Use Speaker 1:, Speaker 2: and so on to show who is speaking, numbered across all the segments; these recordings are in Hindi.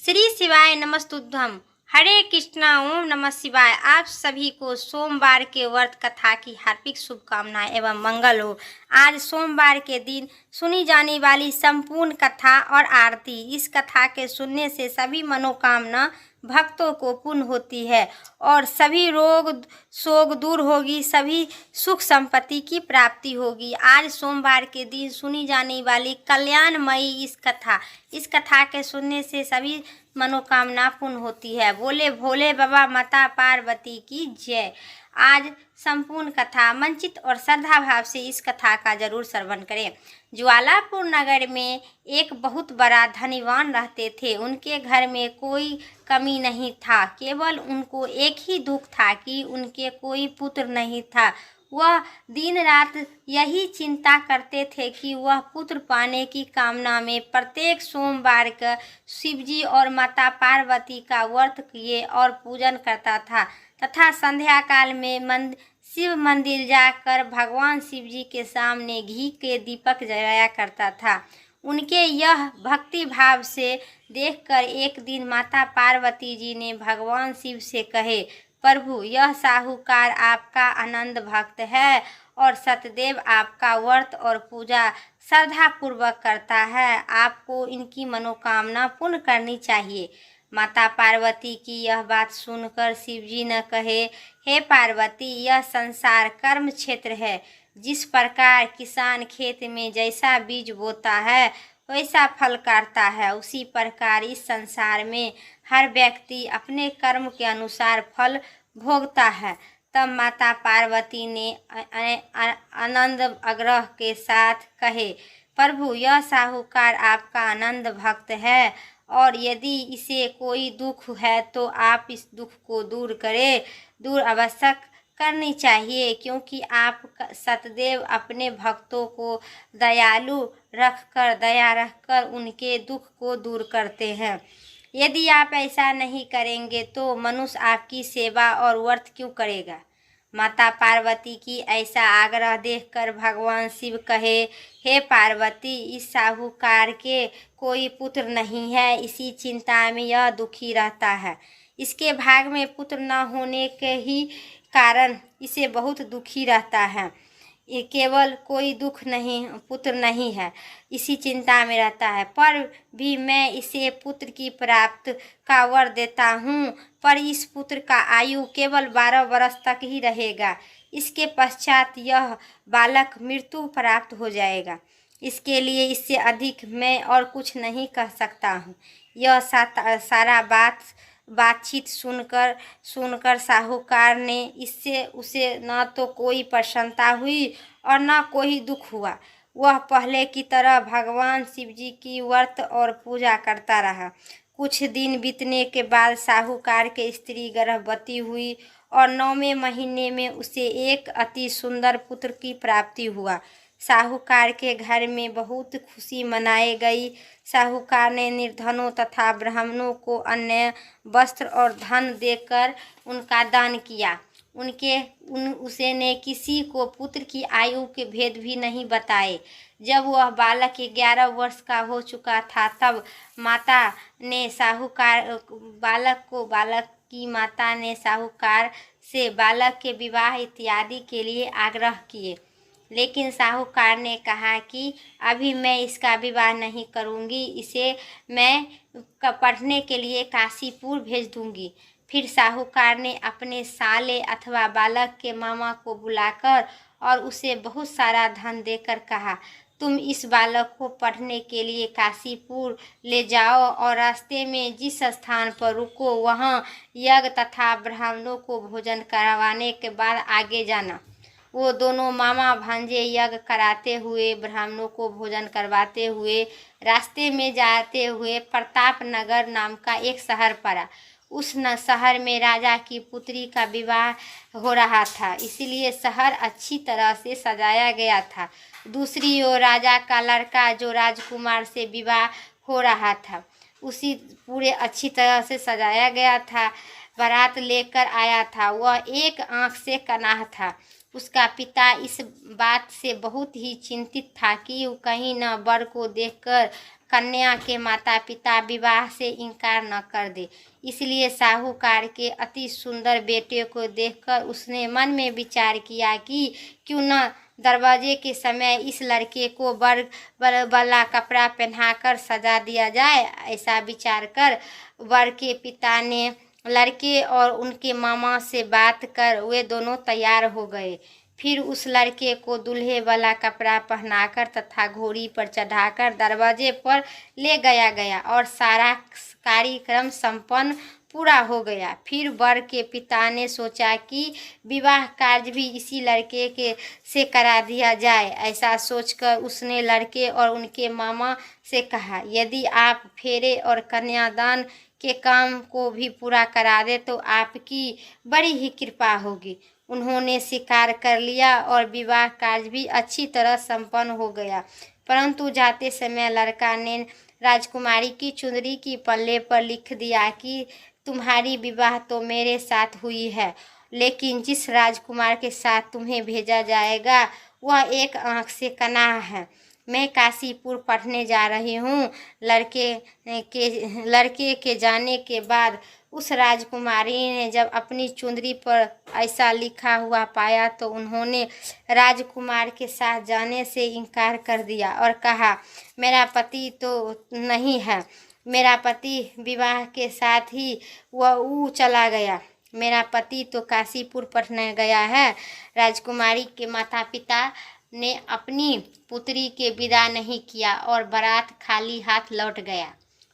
Speaker 1: श्री शिवाय नमस्तुभ्यम। हरे कृष्णा, ओम नमः शिवाय। आप सभी को सोमवार के व्रत कथा की हार्दिक शुभकामनाएं एवं मंगल हो। आज सोमवार के दिन सुनी जाने वाली संपूर्ण कथा और आरती, इस कथा के सुनने से सभी मनोकामना भक्तों को पूर्ण होती है और सभी रोग शोक दूर होगी, सभी सुख संपत्ति की प्राप्ति होगी। आज सोमवार के दिन सुनी जाने वाली कल्याणमयी इस कथा के सुनने से सभी मनोकामना पूर्ण होती है। बोले भोले बाबा माता पार्वती की जय। आज संपूर्ण कथा मंचित और श्रद्धा भाव से इस कथा का जरूर श्रवण करें। ज्वालापुर नगर में एक बहुत बड़ा धनीवान रहते थे। उनके घर में कोई कमी नहीं था, केवल उनको एक ही दुख था कि उनके कोई पुत्र नहीं था। वह दिन रात यही चिंता करते थे कि वह पुत्र पाने की कामना में प्रत्येक सोमवार का शिवजी और माता पार्वती का व्रत किए और पूजन करता था तथा संध्या काल में शिव मंदिर जाकर भगवान शिवजी के सामने घी के दीपक जलाया करता था। उनके यह भक्ति भाव से देखकर एक दिन माता पार्वती जी ने भगवान शिव से कहे, प्रभु, यह साहूकार आपका आनंद भक्त है और सतदेव आपका व्रत और पूजा श्रद्धा पूर्वक करता है। आपको इनकी मनोकामना पूर्ण करनी चाहिए। माता पार्वती की यह बात सुनकर शिवजी न कहे, हे पार्वती, यह संसार कर्म क्षेत्र है। जिस प्रकार किसान खेत में जैसा बीज बोता है वैसा फल काटता है, उसी प्रकार इस संसार में हर व्यक्ति अपने कर्म के अनुसार फल भोगता है। तब माता पार्वती ने आनंद आग्रह के साथ कहे, प्रभु, यह साहूकार आपका आनंद भक्त है और यदि इसे कोई दुख है तो आप इस दुख को दूर अवश्य करनी चाहिए, क्योंकि आप सतदेव अपने भक्तों को दया रखकर उनके दुख को दूर करते हैं। यदि आप ऐसा नहीं करेंगे तो मनुष्य आपकी सेवा और व्रत क्यों करेगा। माता पार्वती की ऐसा आग्रह देखकर भगवान शिव कहे, हे पार्वती, इस साहूकार के कोई पुत्र नहीं है, इसी चिंता में यह दुखी रहता है। इसके भाग में पुत्र न होने के ही कारण इसे बहुत दुखी रहता है। ये केवल कोई पुत्र नहीं है, इसी चिंता में रहता है। पर भी मैं इसे पुत्र की प्राप्त का वर देता हूँ, पर इस पुत्र का आयु केवल 12 वर्ष तक ही रहेगा। इसके पश्चात यह बालक मृत्यु प्राप्त हो जाएगा। इसके लिए इससे अधिक मैं और कुछ नहीं कह सकता हूँ। यह सारा बातचीत सुनकर साहूकार ने इससे उसे न तो कोई प्रसन्नता हुई और न कोई दुख हुआ। वह पहले की तरह भगवान शिवजी की व्रत और पूजा करता रहा। कुछ दिन बीतने के बाद साहूकार के स्त्री गर्भवती हुई और 9वें महीने में उसे एक अति सुंदर पुत्र की प्राप्ति हुआ। साहूकार के घर में बहुत खुशी मनाई गई। साहूकार ने निर्धनों तथा ब्राह्मणों को अन्न, वस्त्र और धन देकर उनका दान किया। उसने किसी को पुत्र की आयु के भेद भी नहीं बताए। जब वह बालक 11 वर्ष का हो चुका था तब बालक की माता ने साहूकार से बालक के विवाह इत्यादि के लिए आग्रह किए, लेकिन साहूकार ने कहा कि अभी मैं इसका विवाह नहीं करूंगी, इसे मैं पढ़ने के लिए काशीपुर भेज दूंगी। फिर साहूकार ने अपने साले अथवा बालक के मामा को बुलाकर और उसे बहुत सारा धन देकर कहा, तुम इस बालक को पढ़ने के लिए काशीपुर ले जाओ और रास्ते में जिस स्थान पर रुको वहाँ यज्ञ तथा ब्राह्मणों को भोजन करवाने के बाद आगे जाना। वो दोनों मामा भांजे यज्ञ कराते हुए ब्राह्मणों को भोजन करवाते हुए रास्ते में जाते हुए प्रताप नगर नाम का एक शहर पड़ा। उस शहर में राजा की पुत्री का विवाह हो रहा था, इसलिए शहर अच्छी तरह से सजाया गया था। दूसरी ओर राजा का लड़का जो राजकुमार से विवाह हो रहा था, उसी पूरे अच्छी तरह से सजाया गया था। बारात लेकर आया था, वह एक आंख से कनाह था। उसका पिता इस बात से बहुत ही चिंतित था कि कहीं न वर को देखकर कन्या के माता पिता विवाह से इनकार न कर दे। इसलिए साहूकार के अति सुंदर बेटे को देखकर उसने मन में विचार किया कि क्यों न दरवाजे के समय इस लड़के को वर वाला कपड़ा पहनाकर सजा दिया जाए। ऐसा विचार कर वर के पिता ने लड़के और उनके मामा से बात कर वे दोनों तैयार हो गए। फिर उस लड़के को दूल्हे वाला कपड़ा पहनाकर तथा घोड़ी पर चढ़ाकर दरवाजे पर ले गया और सारा कार्यक्रम संपन्न पूरा हो गया। फिर वर के पिता ने सोचा कि विवाह कार्य भी इसी लड़के के से करा दिया जाए। ऐसा सोचकर उसने लड़के और उनके मामा से कहा, यदि आप फेरे और कन्यादान के काम को भी पूरा करा दे तो आपकी बड़ी ही कृपा होगी। उन्होंने स्वीकार कर लिया और विवाह कार्य भी अच्छी तरह संपन्न हो गया। परंतु जाते समय लड़का ने राजकुमारी की चुंदरी की पल्ले पर लिख दिया कि तुम्हारी विवाह तो मेरे साथ हुई है, लेकिन जिस राजकुमार के साथ तुम्हें भेजा जाएगा वह एक आंख से कना है। मैं काशीपुर पढ़ने जा रही हूँ। लड़के के जाने के बाद उस राजकुमारी ने जब अपनी चुंदरी पर ऐसा लिखा हुआ पाया तो उन्होंने राजकुमार के साथ जाने से इनकार कर दिया और कहा, मेरा पति तो नहीं है, मेरा पति विवाह के साथ ही वह चला गया, मेरा पति तो काशीपुर पढ़ने गया है। राजकुमारी के माता पिता ने अपनी पुत्री के विदा नहीं किया और बारात खाली हाथ लौट गया।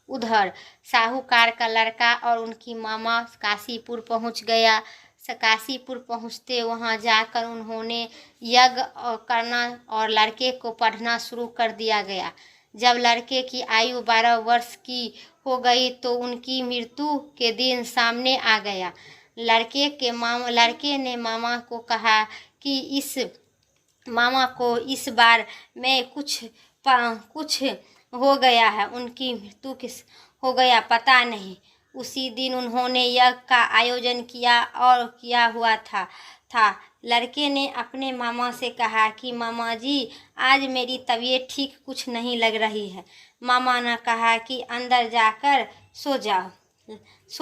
Speaker 1: उधर साहूकार का लड़का और उनकी मामा काशीपुर पहुंच गया। काशीपुर पहुंचते वहां जाकर उन्होंने यज्ञ करना और लड़के को पढ़ना शुरू कर दिया गया। जब लड़के की आयु 12 वर्ष की हो गई तो उनकी मृत्यु के दिन सामने आ गया। लड़के ने मामा को कहा कि इस बार में कुछ हो गया है, उनकी मृत्यु किस हो गया पता नहीं। उसी दिन उन्होंने यज्ञ का आयोजन किया और किया हुआ था। लड़के ने अपने मामा से कहा कि मामा जी, आज मेरी तबीयत ठीक कुछ नहीं लग रही है। मामा ने कहा कि अंदर जाकर सो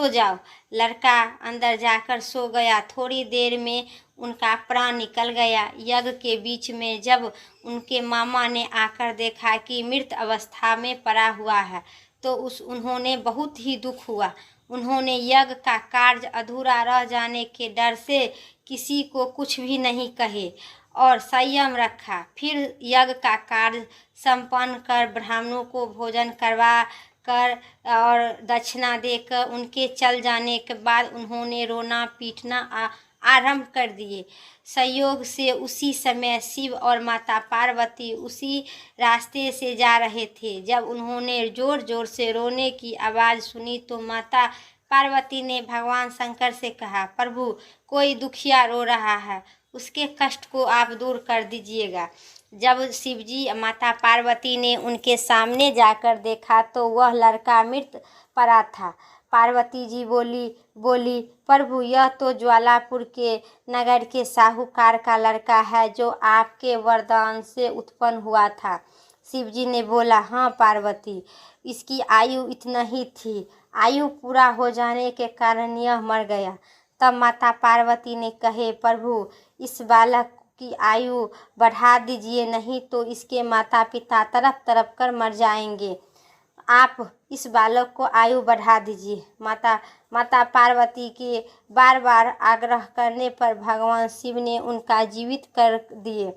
Speaker 1: जाओ। लड़का अंदर जाकर सो गया। थोड़ी देर में उनका प्राण निकल गया। यज्ञ के बीच में जब उनके मामा ने आकर देखा कि मृत अवस्था में पड़ा हुआ है तो उन्होंने बहुत ही दुख हुआ। उन्होंने यज्ञ का कार्य अधूरा रह जाने के डर से किसी को कुछ भी नहीं कहे और संयम रखा। फिर यज्ञ का कार्य संपन्न कर ब्राह्मणों को भोजन करवा कर और दक्षिणा देकर उनके चल जाने के बाद उन्होंने रोना पीटना आरंभ कर दिए। संयोग से उसी समय शिव और माता पार्वती उसी रास्ते से जा रहे थे। जब उन्होंने जोर जोर से रोने की आवाज़ सुनी तो माता पार्वती ने भगवान शंकर से कहा, प्रभु, कोई दुखिया रो रहा है, उसके कष्ट को आप दूर कर दीजिएगा। जब शिवजी माता पार्वती ने उनके सामने जाकर देखा तो वह लड़का मृत पड़ा था। पार्वती जी बोली, प्रभु, यह तो ज्वालापुर के नगर के साहूकार का लड़का है जो आपके वरदान से उत्पन्न हुआ था। शिवजी ने बोला, हाँ पार्वती, इसकी आयु इतना ही थी, आयु पूरा हो जाने के कारण यह मर गया। तब माता पार्वती ने कहे, प्रभु, इस बालक की आयु बढ़ा दीजिए, नहीं तो इसके माता पिता तड़प तड़प कर मर जाएंगे। आप इस बालक को आयु बढ़ा दीजिए। माता पार्वती के बार बार आग्रह करने पर भगवान शिव ने उनका जीवित कर दिए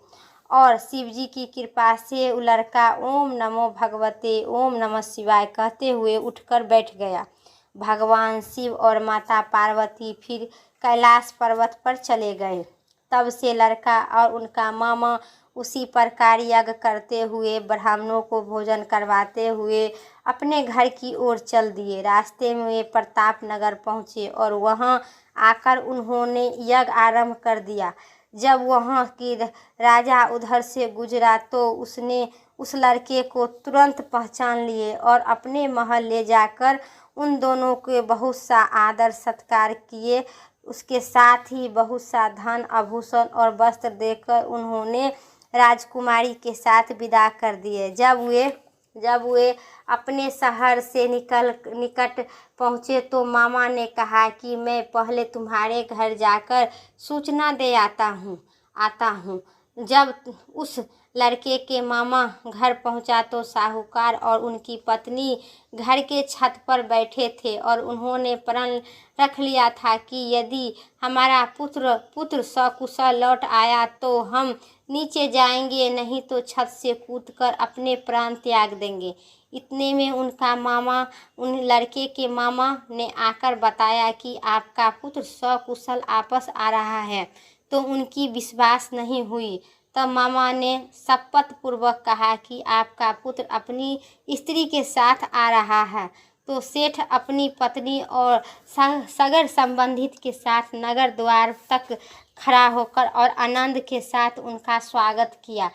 Speaker 1: और शिवजी की कृपा से लड़का ओम नमो भगवते ओम नमः शिवाय कहते हुए उठकर बैठ गया। भगवान शिव और माता पार्वती फिर कैलाश पर्वत पर चले गए। तब से लड़का और उनका मामा उसी प्रकार यज्ञ करते हुए ब्राह्मणों को भोजन करवाते हुए अपने घर की ओर चल दिए। रास्ते में वे प्रताप नगर पहुँचे और वहाँ आकर उन्होंने यज्ञ आरंभ कर दिया। जब वहाँ की राजा उधर से गुजरा तो उसने उस लड़के को तुरंत पहचान लिए और अपने महल ले जाकर उन दोनों के बहुत सा आदर सत्कार किए। उसके साथ ही बहुत सा धन आभूषण और वस्त्र देकर उन्होंने राजकुमारी के साथ विदा कर दिए। जब वे जब वे अपने शहर से निकट पहुँचे तो मामा ने कहा कि मैं पहले तुम्हारे घर जाकर सूचना दे आता हूँ। जब उस लड़के के मामा घर पहुंचा तो साहूकार और उनकी पत्नी घर के छत पर बैठे थे और उन्होंने प्रण रख लिया था कि यदि हमारा पुत्र सकुशल लौट आया तो हम नीचे जाएंगे, नहीं तो छत से कूदकर अपने प्राण त्याग देंगे। इतने में उन लड़के के मामा ने आकर बताया कि आपका पुत्र सकुशल वापस आ रहा है, तो उनकी विश्वास नहीं हुई। तब मामा ने शपथ पूर्वक कहा कि आपका पुत्र अपनी स्त्री के साथ आ रहा है। तो सेठ अपनी पत्नी और सगर संबंधित के साथ नगर द्वार तक खड़ा होकर और आनंद के साथ उनका स्वागत किया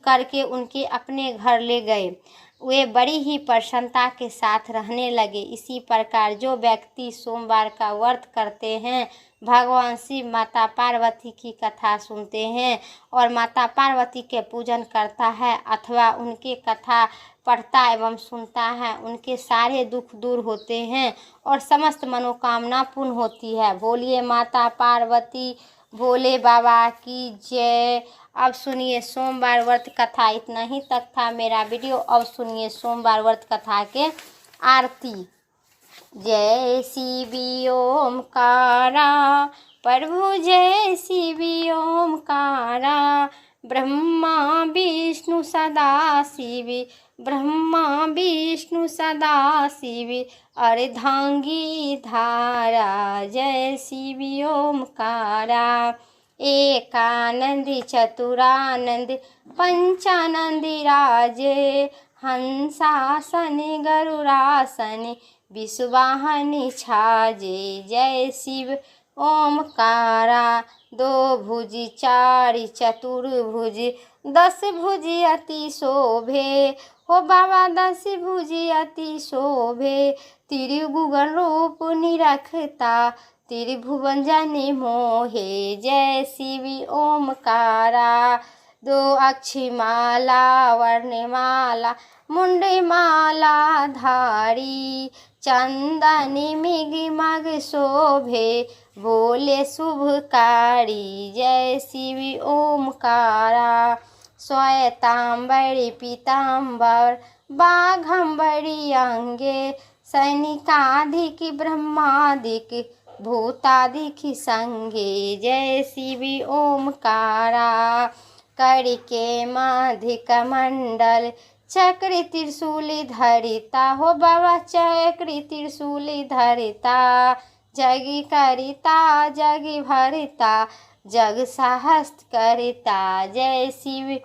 Speaker 1: करके उनके अपने घर ले गए। वे बड़ी ही प्रसन्नता के साथ रहने लगे। इसी प्रकार जो व्यक्ति सोमवार का व्रत करते हैं, भगवान शिव, माता पार्वती की कथा सुनते हैं और माता पार्वती के पूजन करता है अथवा उनके कथा पढ़ता एवं सुनता है, उनके सारे दुख दूर होते हैं और समस्त मनोकामना पूर्ण होती है। बोलिए माता पार्वती, भोले बाबा की जय। अब सुनिए सोमवार व्रत कथा। इतना ही तक था मेरा वीडियो। अब सुनिए सोमवार व्रत कथा के आरती। जय शिव ओमकारा प्रभु, जय शिव ओमकारा, ब्रह्मा विष्णु सदा शिव, ब्रह्मा विष्णु सदा शिव, अर्धांगी धारा, जय शिव ओमकारा। एकानंदी चतुरानंद पंचानंदी राजे, हंसासन गरुड़ासन विश्ववाहन छाजे, जय शिव ओमकारा। दो भुज चारि चतुर्भुज, 10 भुज अति शोभे, हो बाबा 10 भुज अति शोभे, त्रिभुवन रूप निरखता, त्रिभुवन जनि मोहे, जय शिव ओमकारा। 2 अक्षी माला वर्णमाला मुंडी माला धारी, चंदनी मिग मग शोभे, बोले शुभकारी, जय शिव ओमकारा। श्वेतांबरी पीतांबर बाघंबरी अंगे, सैनिकाधिक ब्रह्मादिक भूतादिक संगे, जय शिव ओमकारा। करके माधिक मंडल चक्र त्रिशूल धरिता, हो बाबा चक्र त्रिशूल धरिता, जग करिता जग भरिता, जग सहस्त्र करिता, जय शिव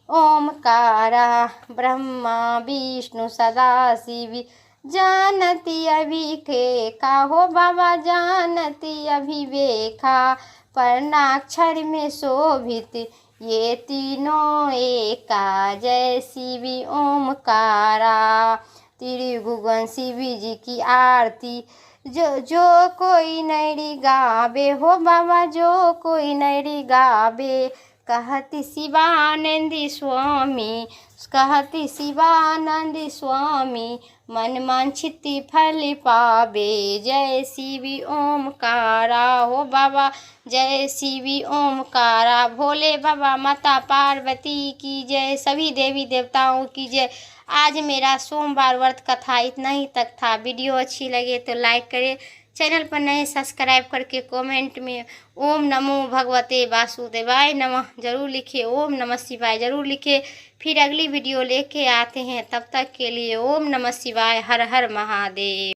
Speaker 1: ओमकारा। ब्रह्मा विष्णु सदा शिव, जानती अभिखेखा, हो बाबा जानती अभिवेखा, वर्णाक्षर में शोभित ये तीनों एका, जय शिव ओमकारा। त्रिभुवन शिव जी की आरती जो कोई नैरी गावे, हो बाबा जो कोई नैरी गावे, कहती शिवानंदी स्वामी, कहती शिवानंदी स्वामी, मन वांछित फल पावे, जय शिव ओमकारा, हो बाबा जय शिव ओमकारा। भोले बाबा माता पार्वती की जय, सभी देवी देवताओं की जय। आज मेरा सोमवार व्रत कथा इतना ही तक था। वीडियो अच्छी लगे तो लाइक करें, चैनल पर नए सब्सक्राइब करके कमेंट में ओम नमो भगवते वासुदेवाय नमः जरूर लिखे, ओम नमः शिवाय जरूर लिखे। फिर अगली वीडियो लेके आते हैं, तब तक के लिए ओम नमः शिवाय, हर हर महादेव।